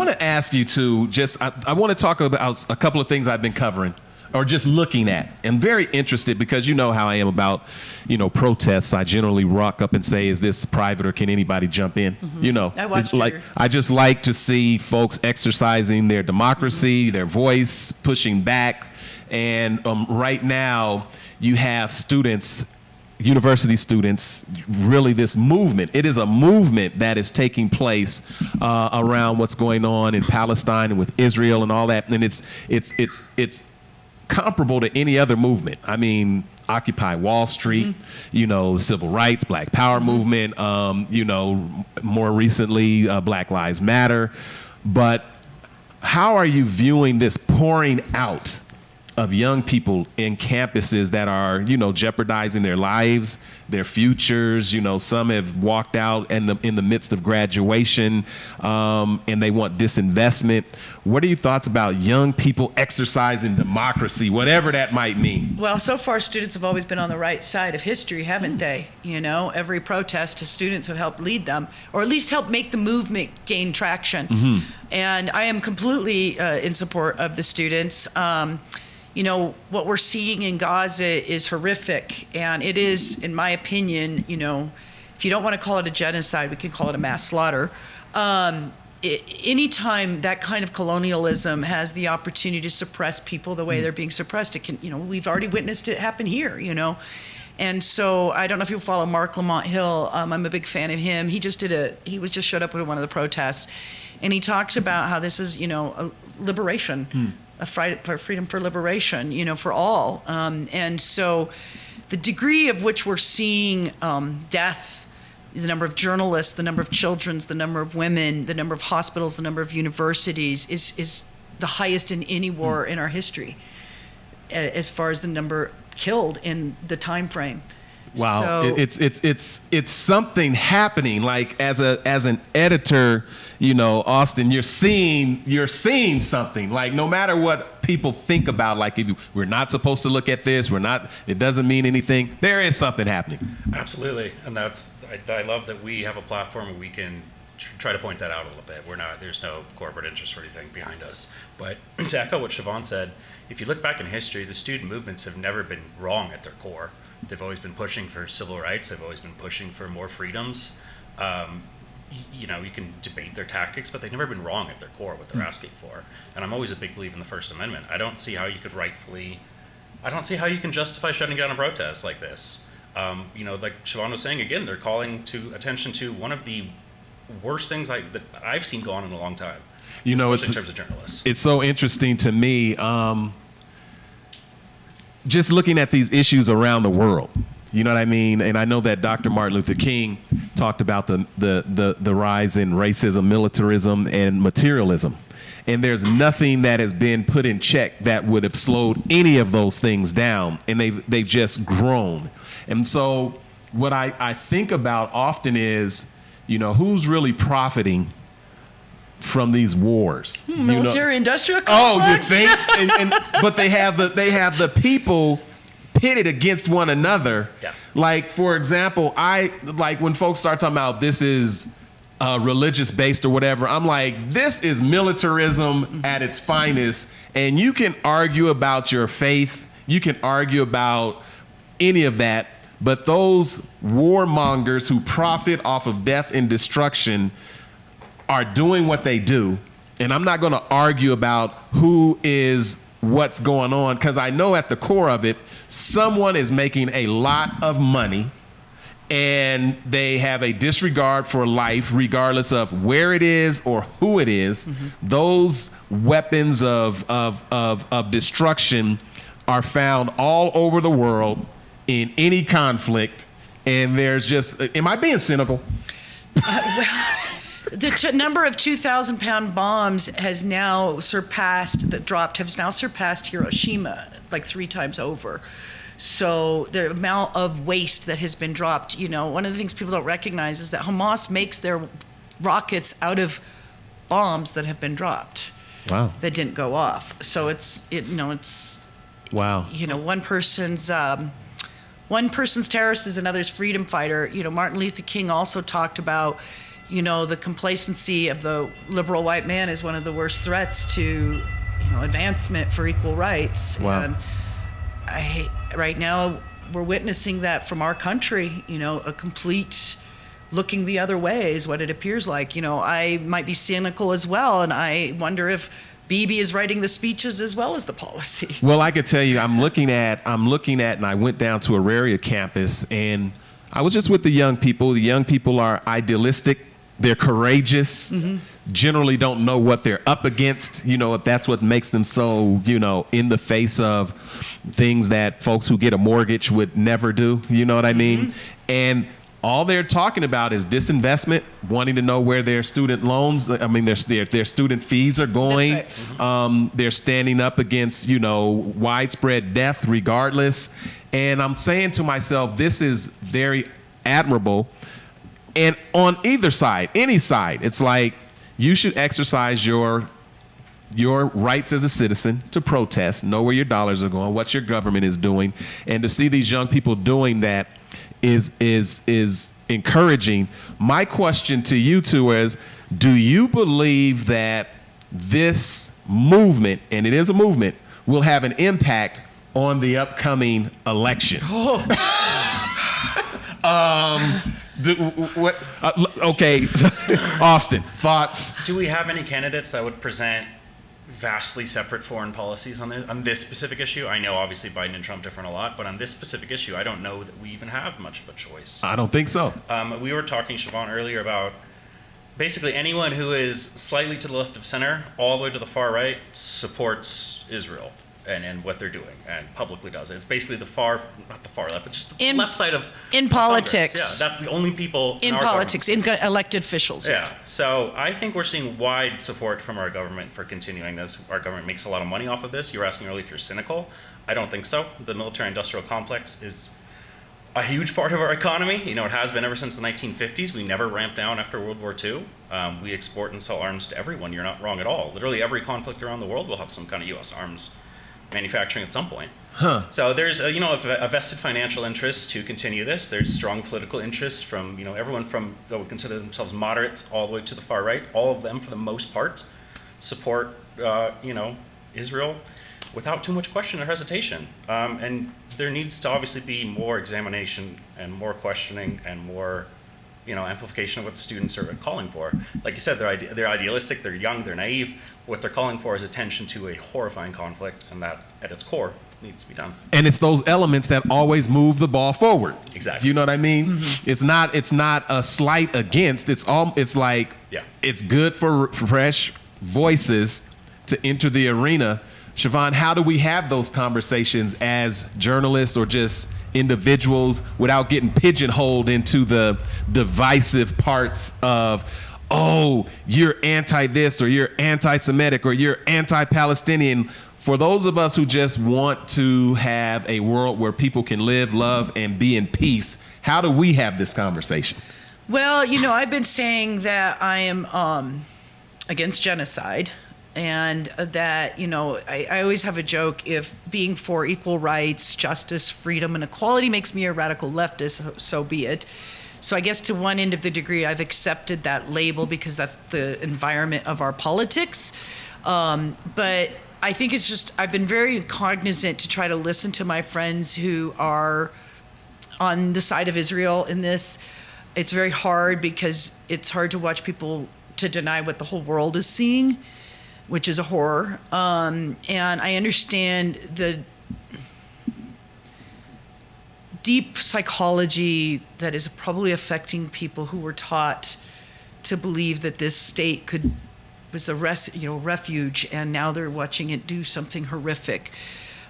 want to ask you to I want to talk about a couple of things I've been covering or just looking at. I'm very interested because you know how I am about, protests. I generally rock up and say, is this private or can anybody jump in? I watched I just like to see folks exercising their democracy, their voice, pushing back. And right now you have students, university students, really this movement. It is a movement that is taking place around what's going on in Palestine and with Israel and all that. And it's comparable to any other movement. I mean, Occupy Wall Street, civil rights, Black Power movement, more recently, Black Lives Matter. But how are you viewing this pouring out of young people in campuses that are, jeopardizing their lives, their futures? Some have walked out in the midst of graduation, and they want disinvestment. What are your thoughts about young people exercising democracy, whatever that might mean? Well, so far students have always been on the right side of history, haven't they? Every protest, students have helped lead them, or at least help make the movement gain traction. And I am completely in support of the students. What we're seeing in Gaza is horrific, and it is, in my opinion, if you don't want to call it a genocide, we can call it a mass slaughter. Anytime that kind of colonialism has the opportunity to suppress people the way they're being suppressed, it can, we've already witnessed it happen here, And so I don't know if you follow Mark Lamont Hill. I'm a big fan of him. He just showed up at one of the protests, and he talks about how this is, a liberation. A freedom for liberation, for all. And so the degree of which we're seeing death, the number of journalists, the number of children, the number of women, the number of hospitals, the number of universities is the highest in any war in our history, as far as the number killed in the time frame. Wow, So, it's something happening. Like as an editor, Austin, you're seeing something. Like no matter what people think about, like if we're not supposed to look at this, it doesn't mean anything. There is something happening. Absolutely, and I love that we have a platform where we can try to point that out a little bit. There's no corporate interest or anything behind us. But to echo what Siobhan said, if you look back in history, the student movements have never been wrong at their core. They've always been pushing for civil rights. They've always been pushing for more freedoms. You can debate their tactics, but they've never been wrong at their core, what they're asking for. And I'm always a big believer in the First Amendment. I don't see how you can justify shutting down a protest like this. Like Siobhan was saying, again, they're calling to attention to one of the worst things that I've seen go on in a long time. Especially in terms of journalists. It's so interesting to me. Just looking at these issues around the world, you know what I mean? And I know that Dr. Martin Luther King talked about the rise in racism, militarism, and materialism. And there's nothing that has been put in check that would have slowed any of those things down. And they've just grown. And so what I think about often is, who's really profiting from these wars? Military-industrial complex. Oh, you think? But they have the people pitted against one another. Yeah. Like, for example, when folks start talking about this is religious based or whatever, I'm like, this is militarism at its finest. And you can argue about your faith, you can argue about any of that, but those warmongers who profit off of death and destruction are doing what they do. And I'm not going to argue about what's going on, because I know at the core of it, someone is making a lot of money and they have a disregard for life, regardless of where it is or who it is. Those weapons of destruction are found all over the world in any conflict. And there's just, am I being cynical? The number of 2,000-pound bombs has now surpassed Hiroshima like 3 times over. So the amount of waste that has been dropped, one of the things people don't recognize is that Hamas makes their rockets out of bombs that have been dropped. Wow. That didn't go off. So it's wow. One person's terrorist is another's freedom fighter. Martin Luther King also talked about, the complacency of the liberal white man is one of the worst threats to, advancement for equal rights. Wow. And right now we're witnessing that from our country, a complete looking the other way is what it appears like. I might be cynical as well, and I wonder if Bibi is writing the speeches as well as the policy. Well, I could tell you, I'm looking at, and I went down to Auraria campus, and I was just with the young people. The young people are idealistic. They're courageous. Generally don't know what they're up against, if that's what makes them so, in the face of things that folks who get a mortgage would never do. You know what I mean? And all they're talking about is disinvestment, wanting to know where their student loans, their student fees are going. That's right. They're standing up against, widespread death regardless. And I'm saying to myself, this is very admirable. And on either side, any side, it's like you should exercise your rights as a citizen to protest, know where your dollars are going, what your government is doing, and to see these young people doing that is encouraging. My question to you two is, do you believe that this movement, and it is a movement, will have an impact on the upcoming election? Okay, Austin, thoughts? Do we have any candidates that would present vastly separate foreign policies on this specific issue? I know obviously Biden and Trump differ a lot, but on this specific issue, I don't know that we even have much of a choice. I don't think so. We were talking, Siobhan, earlier about basically anyone who is slightly to the left of center, all the way to the far right, supports Israel and what they're doing, and publicly does it. It's basically not the far left, but just the left side of in Congress. politics. Yeah, that's the only people In our politics, government. in elected officials. Yeah. So I think we're seeing wide support from our government for continuing this. Our government makes a lot of money off of this. You were asking earlier if you're cynical. I don't think so. The military-industrial complex is a huge part of our economy. It has been ever since the 1950s. We never ramped down after World War II. We export and sell arms to everyone. You're not wrong at all. Literally every conflict around the world will have some kind of U.S. arms manufacturing at some point. So there's a vested financial interest to continue this. There's strong political interests from everyone from that would consider themselves moderates all the way to the far right. All of them, for the most part, support Israel without too much question or hesitation. And there needs to obviously be more examination and more questioning and more amplification of what the students are calling for. Like you said, they're idealistic, they're young, they're naive. What they're calling for is attention to a horrifying conflict, and that, at its core, needs to be done. And it's those elements that always move the ball forward. Exactly. You know what I mean? It's not a slight against. It's like it's good for fresh voices to enter the arena. Siobhan, how do we have those conversations as journalists or just individuals without getting pigeonholed into the divisive parts of, oh, you're anti this or you're anti-Semitic or you're anti-Palestinian? For those of us who just want to have a world where people can live, love, and be in peace, how do we have this conversation? Well, I've been saying that I am against genocide. And that, I always have a joke, if being for equal rights, justice, freedom, and equality makes me a radical leftist, so be it. So I guess to one end of the degree, I've accepted that label because that's the environment of our politics. But I think it's just, I've been very cognizant to try to listen to my friends who are on the side of Israel in this. It's very hard because it's hard to watch people to deny what the whole world is seeing, which is a horror. And I understand the deep psychology that is probably affecting people who were taught to believe that this state was a refuge, and now they're watching it do something horrific.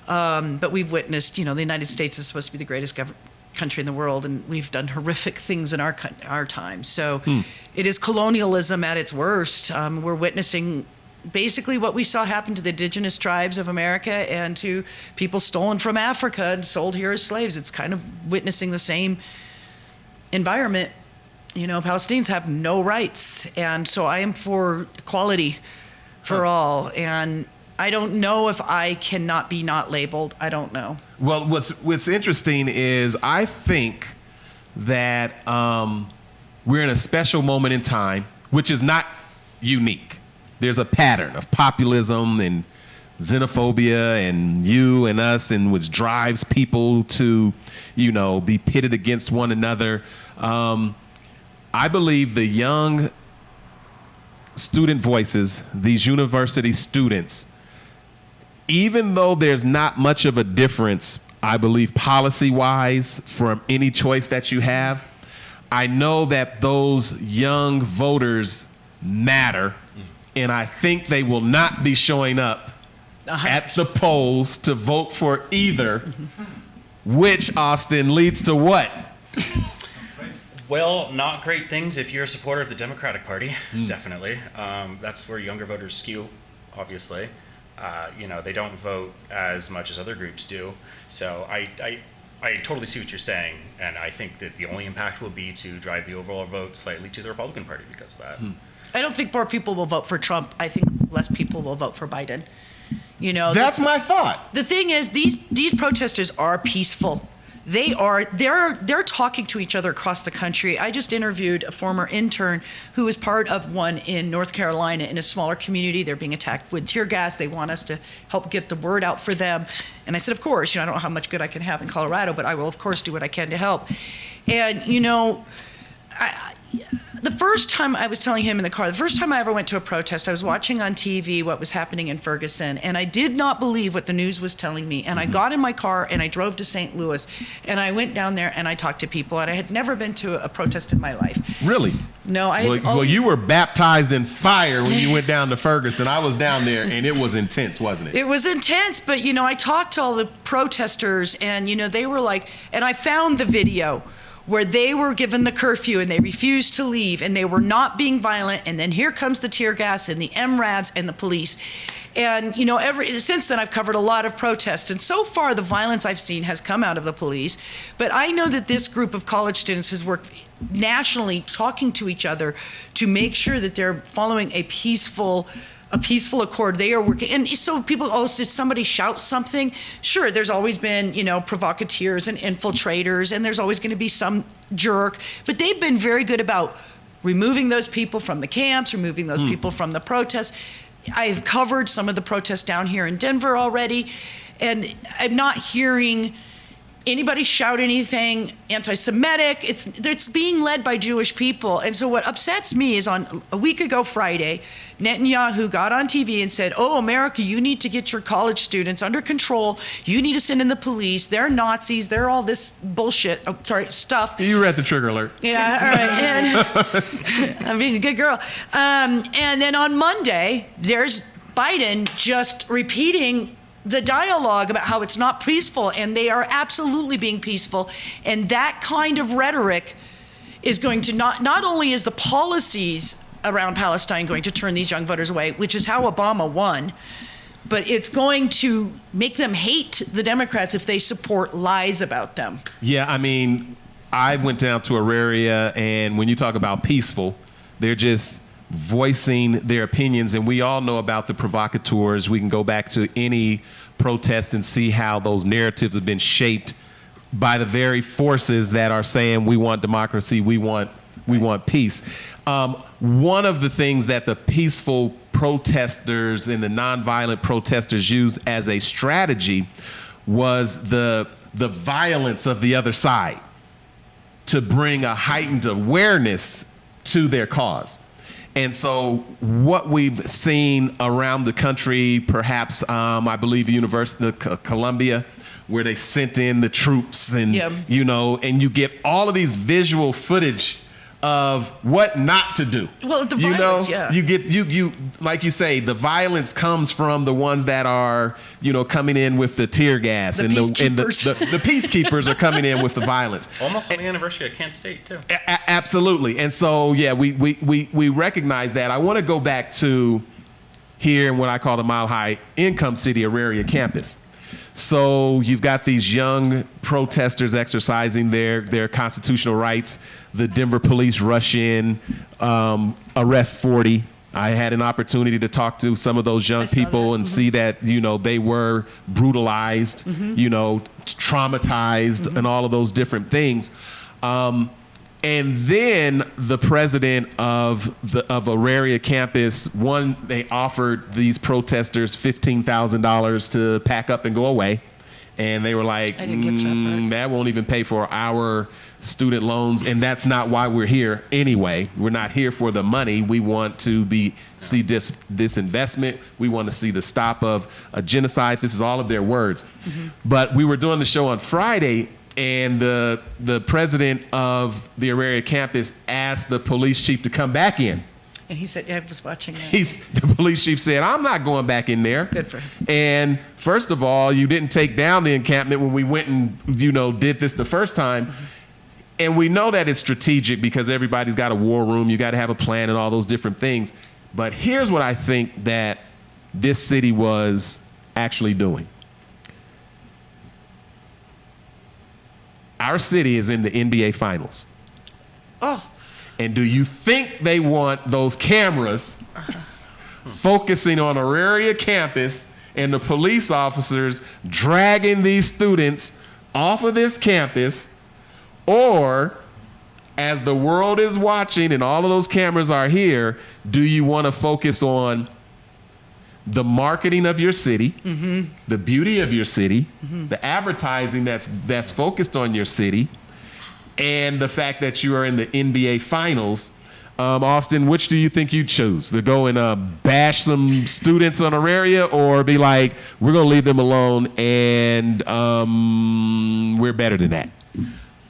But we've witnessed, the United States is supposed to be the greatest country in the world, and we've done horrific things in our time. So it is colonialism at its worst. We're witnessing basically what we saw happen to the indigenous tribes of America and to people stolen from Africa and sold here as slaves. It's kind of witnessing the same environment. Palestinians have no rights. And so I am for equality for all. And I don't know if I cannot be not labeled. I don't know. Well, what's interesting is I think that we're in a special moment in time, which is not unique. There's a pattern of populism and xenophobia and you and us, and which drives people to, be pitted against one another. I believe the young student voices, these university students, even though there's not much of a difference, I believe policy-wise from any choice that you have, I know that those young voters matter, and I think they will not be showing up at the polls to vote for either, which, Austin, leads to what? Well, not great things if you're a supporter of the Democratic Party, definitely. That's where younger voters skew, obviously. They don't vote as much as other groups do. So I totally see what you're saying, and I think that the only impact will be to drive the overall vote slightly to the Republican Party because of that. I don't think more people will vote for Trump. I think less people will vote for Biden. That's my thought. The thing is, these protesters are peaceful. They're talking to each other across the country. I just interviewed a former intern who was part of one in North Carolina in a smaller community. They're being attacked with tear gas. They want us to help get the word out for them. And I said, of course, I don't know how much good I can have in Colorado, but I will, of course, do what I can to help. And, the first time I was telling him in the car, the first time I ever went to a protest, I was watching on TV what was happening in Ferguson, and I did not believe what the news was telling me. And I got in my car and I drove to St. Louis, and I went down there and I talked to people, and I had never been to a protest in my life. Really? No, Well, you were baptized in fire when you went down to Ferguson. I was down there, and it was intense, wasn't it? It was intense, but, I talked to all the protesters, and, they were like, and I found the video where they were given the curfew and they refused to leave and they were not being violent, and then here comes the tear gas and the MRAVs and the police. And since then I've covered a lot of protests, and so far the violence I've seen has come out of the police, but I know that this group of college students has worked nationally talking to each other to make sure that they're following a peaceful accord. They are working. And so people, did somebody shout something? Sure, there's always been, provocateurs and infiltrators, and there's always going to be some jerk. But they've been very good about removing those people from the camps, removing those people from the protests. I've covered some of the protests down here in Denver already, and I'm not hearing anybody shout anything anti-Semitic. It's being led by Jewish people. And so what upsets me is on a week ago Friday, Netanyahu got on TV and said, "Oh, America, you need to get your college students under control. You need to send in the police. They're Nazis. They're all this bullshit." Stuff. You read the trigger alert. Yeah, all right. And I'm being a good girl. And then on Monday, there's Biden just repeating the dialogue about how it's not peaceful, and they are absolutely being peaceful. And that kind of rhetoric is going to not only is the policies around Palestine going to turn these young voters away, which is how Obama won, but it's going to make them hate the Democrats if they support lies about them. Yeah, I went down to Auraria, and when you talk about peaceful, they're just voicing their opinions, and we all know about the provocateurs. We can go back to any protest and see how those narratives have been shaped by the very forces that are saying we want democracy, we want peace. One of the things that the peaceful protesters and the nonviolent protesters used as a strategy was the violence of the other side to bring a heightened awareness to their cause. And so what we've seen around the country, perhaps I believe University of Columbia, where they sent in the troops and, and you get all of these visual footage of what not to do. Well, the violence, you get you like you say, the violence comes from the ones that are coming in with the tear gas, the peacekeepers are coming in with the violence. Almost on the anniversary of Kent State too. Absolutely, and so we recognize that. I want to go back to here in what I call the Mile High Income City Auraria campus. So you've got these young protesters exercising their constitutional rights. The Denver police rush in, arrest 40. I had an opportunity to talk to some of those young people and see that, they were brutalized, traumatized, and all of those different things. And then the president of Auraria campus, they offered these protesters $15,000 to pack up and go away. And they were like, I didn't catch that part. that won't even pay for our student loans. And that's not why we're here anyway. We're not here for the money. We want to see this investment. We want to see the stop of a genocide. This is all of their words. But we were doing the show on Friday, and the president of the Auraria campus asked the police chief to come back in. And he said, yeah, I was watching that. The police chief said, I'm not going back in there. Good for him. And first of all, you didn't take down the encampment when we went and, did this the first time. And we know that it's strategic because everybody's got a war room. You got to have a plan and all those different things. But here's what I think that this city was actually doing. Our city is in the NBA Finals. Oh, And do you think they want those cameras focusing on Auraria campus and the police officers dragging these students off of this campus? Or, as the world is watching and all of those cameras are here, do you want to focus on the marketing of your city, the beauty of your city, the advertising that's focused on your city, and the fact that you are in the NBA Finals? Austin, which do you think you'd choose? To go and bash some students on Auraria, or be like, we're going to leave them alone and we're better than that?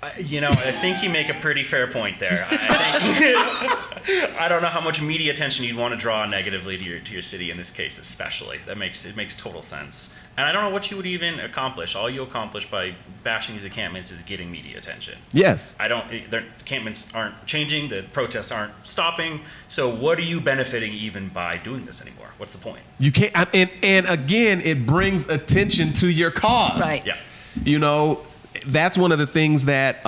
I think you make a pretty fair point there. I don't know how much media attention you'd want to draw negatively to your city in this case, especially. It makes total sense. And I don't know what you would even accomplish. All you accomplish by bashing these encampments is getting media attention. Yes. The encampments aren't changing. The protests aren't stopping. So what are you benefiting even by doing this anymore? What's the point? You can't. And again, it brings attention to your cause. right. Yeah. That's one of the things that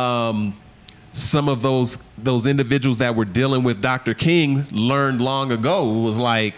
some of those individuals that were dealing with Dr. King learned long ago. It was like,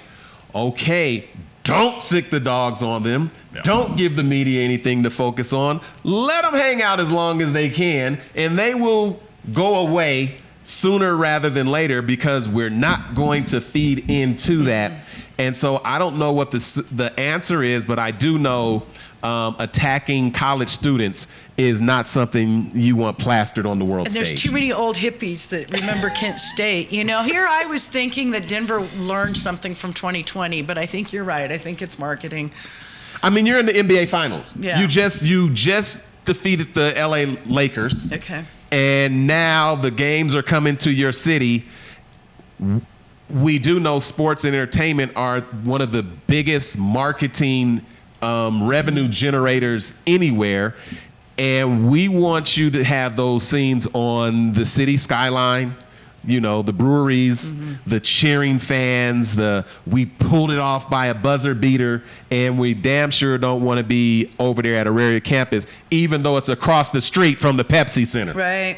okay, don't sick the dogs on them. Yeah. Don't give the media anything to focus on. Let them hang out as long as they can, and they will go away sooner rather than later, because we're not going to feed into that. And so I don't know what the answer is, but I do know attacking college students is not something you want plastered on the world And stage. there's too many old hippies that remember Kent State. Here I was thinking that Denver learned something from 2020, but I think you're right. I think it's marketing. I mean, you're in the NBA Finals. Yeah. You just defeated the LA Lakers. Okay. And now the games are coming to your city. We do know sports and entertainment are one of the biggest marketing revenue generators anywhere. And we want you to have those scenes on the city skyline, the breweries, the cheering fans, we pulled it off by a buzzer beater, and we damn sure don't want to be over there at Auraria campus, even though it's across the street from the Pepsi Center. Right.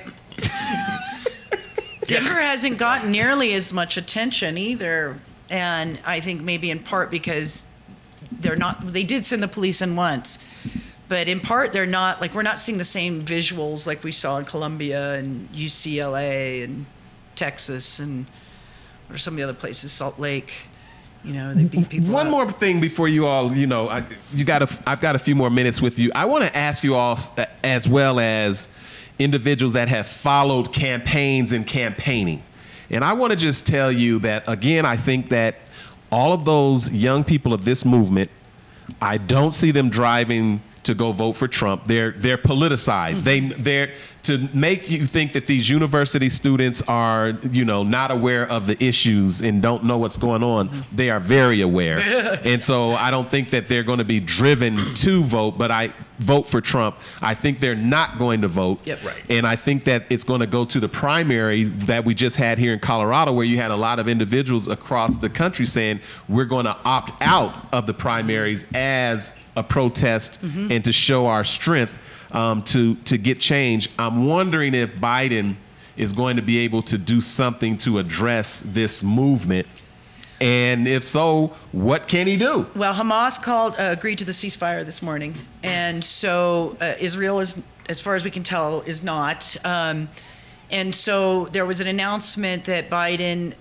Denver hasn't gotten nearly as much attention either. And I think maybe in part because they did send the police in once. But in part, they're not, we're not seeing the same visuals like we saw in Columbia and UCLA and Texas and what are some of the other places, Salt Lake. They beat people One up. more thing before you all, I've got a few more minutes with you. I want to ask you all, as well as individuals that have followed campaigns and campaigning. And I want to just tell you that, again, I think that all of those young people of this movement, I don't see them driving to go vote for Trump. They're politicized. They're to make you think that these university students are, not aware of the issues and don't know what's going on. They are very aware. And so I don't think that they're going to be driven to vote, but I vote for Trump. I think they're not going to vote. Yep. Right. And I think that it's going to go to the primary that we just had here in Colorado, where you had a lot of individuals across the country saying, we're going to opt out of the primaries as a protest and to show our strength to get change. I'm wondering if Biden is going to be able to do something to address this movement. And if so, what can he do? Well, Hamas agreed to the ceasefire this morning. And so Israel is, as far as we can tell, is not. And so there was an announcement that Biden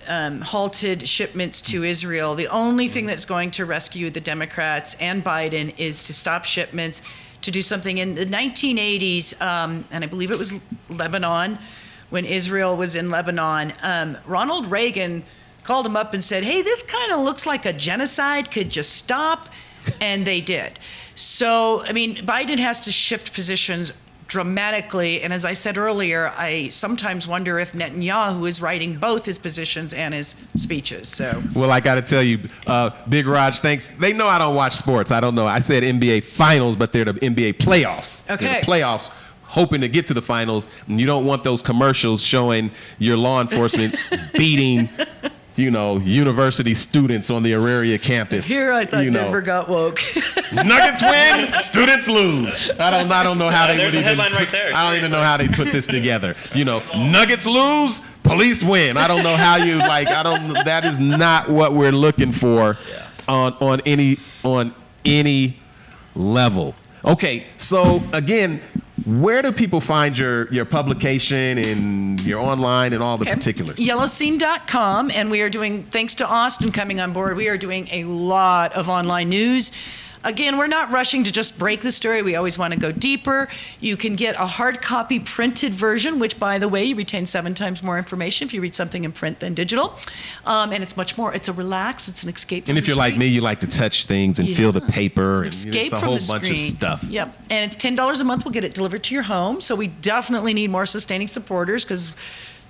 halted shipments to Israel. The only thing that's going to rescue the Democrats and Biden is to stop shipments, to do something. In the 1980s, and I believe it was Lebanon, when Israel was in Lebanon, Ronald Reagan called him up and said, hey, this kind of looks like a genocide. Could you stop? And they did. So, I mean, Biden has to shift positions dramatically. And as I said earlier, I sometimes wonder if Netanyahu is writing both his positions and his speeches. So, Well, I got to tell you, Big Raj, thanks. They know I don't watch sports. I don't know. I said NBA finals, but they're the NBA playoffs. Okay. They're the playoffs, hoping to get to the finals. And you don't want those commercials showing your law enforcement beating, university students on the Auraria campus. here I thought You know. Denver got woke. Nuggets win, students lose. I don't know how they There's would a even headline right there, I don't even seriously. know how they put this together. Nuggets lose, police win. I don't know how you that is not what we're looking for on any level. Okay, so again, where do people find your publication and your online and all the particulars? Yellowscene.com, and we are doing, thanks to Austin coming on board, we are doing a lot of online news. Again, we're not rushing to just break the story. We always want to go deeper. You can get a hard copy printed version, which, by the way, you retain 7 times more information if you read something in print than digital. And it's much more, it's a relax, it's an escape from And if the you're like screen. me, you like to touch things and feel the paper and Escape it's a from whole the bunch screen. of stuff. Yep. And it's $10 a month. We'll get it delivered to your home. So we definitely need more sustaining supporters because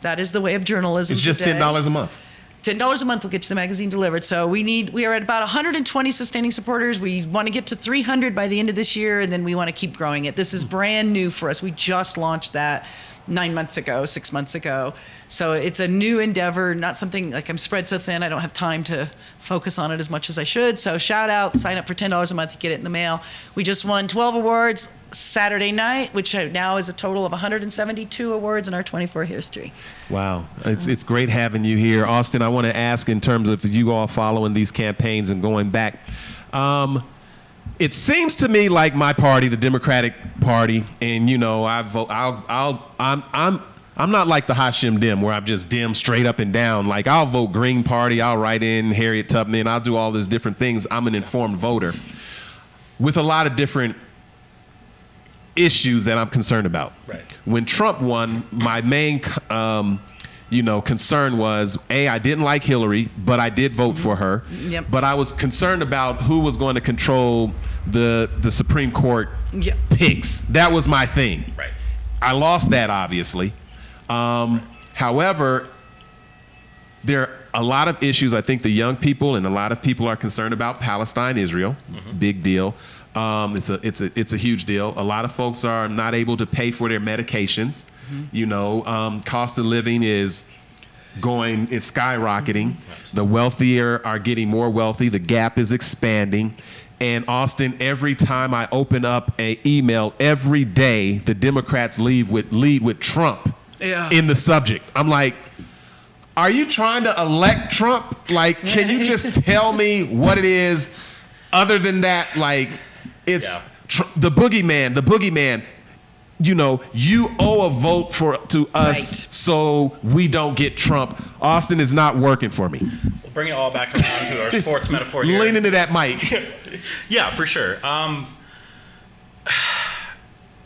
that is the way of journalism It's just today. $10 a month. $10 a month will get you the magazine delivered. So we are at about 120 sustaining supporters. We want to get to 300 by the end of this year, and then we want to keep growing it. This is brand new for us. We just launched that 9 months ago, 6 months ago. So it's a new endeavor, not something like I'm spread so thin, I don't have time to focus on it as much as I should. So shout out, sign up for $10 a month, you get it in the mail. We just won 12 awards Saturday night, which now is a total of 172 awards in our 24 history. Wow. It's great having you here. Austin, I want to ask in terms of you all following these campaigns and going back. It seems to me like my party, the Democratic Party, and I vote. I'm not like the Hashim Dim where I'm just dim straight up and down. Like I'll vote Green Party, I'll write in Harriet Tubman, I'll do all these different things. I'm an informed voter with a lot of different issues that I'm concerned about. Right. When Trump won, my main concern was, I didn't like Hillary, but I did vote for her. Yep. But I was concerned about who was going to control the Supreme Court Yep. picks. That was my thing. Right. I lost that, obviously. However, there are a lot of issues. I think the young people and a lot of people are concerned about Palestine, Israel. Big deal. It's a huge deal. A lot of folks are not able to pay for their medications. Cost of living is it's skyrocketing. The wealthier are getting more wealthy. The gap is expanding. And Austin, every time I open up an email, every day the Democrats lead with Trump in the subject. I'm like, are you trying to elect Trump? Like, can you just tell me what it is other than that? Like, it's the boogeyman. You owe a vote to us Right. so we don't get Trump. Austin is not working for me. We'll bring it all back around to our sports metaphor here. Lean into that mic. Yeah, for sure. To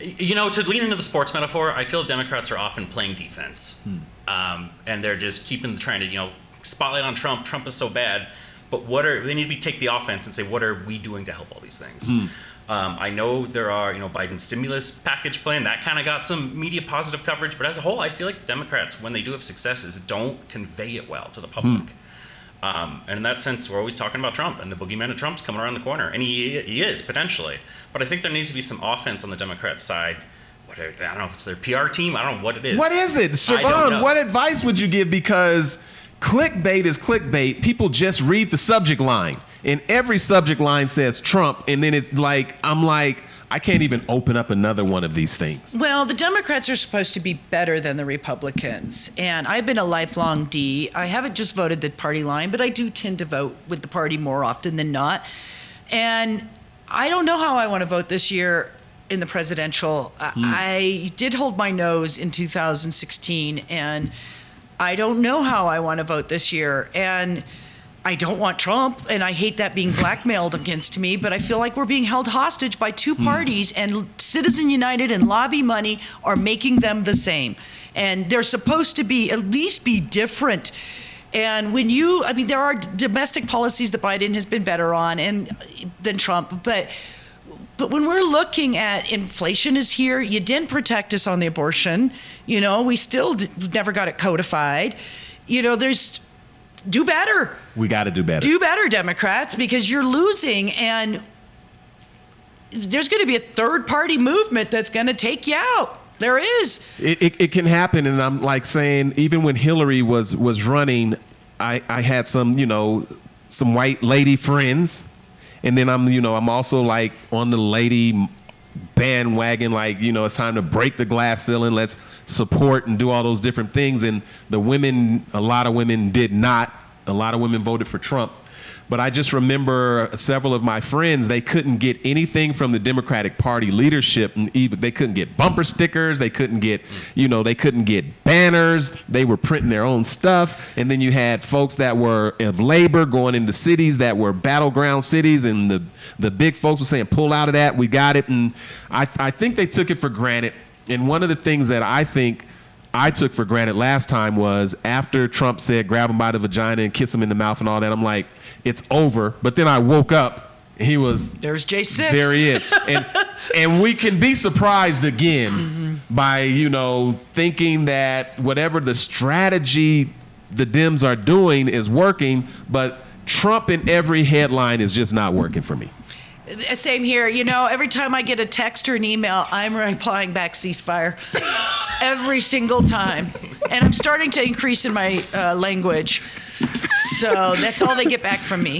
lean into the sports metaphor, I feel Democrats are often playing defense. And they're just trying to, spotlight on Trump. Trump is so bad. But they need to take the offense and say, what are we doing to help all these things? I know there are, Biden's stimulus package plan, that kind of got some media positive coverage. But as a whole, I feel like the Democrats, when they do have successes, don't convey it well to the public. And in that sense, we're always talking about Trump, and the boogeyman of Trump's coming around the corner. And he is, potentially. But I think there needs to be some offense on the Democrat side. I don't know if it's their PR team. I don't know what it is. What is it? I don't Siobhan, know. what advice would you give? Because clickbait is clickbait. People just read the subject line. And every subject line says Trump. And then it's like, I can't even open up another one of these things. Well, the Democrats are supposed to be better than the Republicans. And I've been a lifelong D. I haven't just voted the party line, but I do tend to vote with the party more often than not. And I don't know how I want to vote this year. in the presidential. I did hold my nose in 2016, and I don't know how I want to vote this year. And I don't want Trump, and I hate that being blackmailed against me, but I feel like we're being held hostage by two parties, and Citizen United and Lobby Money are making them the same. And they're supposed to be at least be different. And when there are domestic policies that Biden has been better on than Trump, but when we're looking at inflation is here, you didn't protect us on the abortion. We still never got it codified. Do better. We got to do better. Do better, Democrats, because you're losing, and there's going to be a third-party movement that's going to take you out. There is. It can happen, and I'm like saying, even when Hillary was running, I had some white lady friends, and then I'm also like on the lady bandwagon, like it's time to break the glass ceiling, let's support and do all those different things. And a lot of women did not. A lot of women voted for Trump. But I just remember several of my friends, they couldn't get anything from the Democratic Party leadership. And even they couldn't get bumper stickers. They couldn't get, they couldn't get banners. They were printing their own stuff. And then you had folks that were of labor going into cities that were battleground cities. And the big folks were saying, pull out of that. We got it. And I think they took it for granted. And one of the things that I think I took for granted last time was after Trump said, grab him by the vagina and kiss him in the mouth and all that, I'm like, it's over. But then I woke up, there's J6. There he is. And we can be surprised again by, thinking that whatever the strategy the Dems are doing is working, but Trump in every headline is just not working for me. Same here. Every time I get a text or an email, I'm replying back ceasefire. Every single time. And I'm starting to increase in my language. So that's all they get back from me.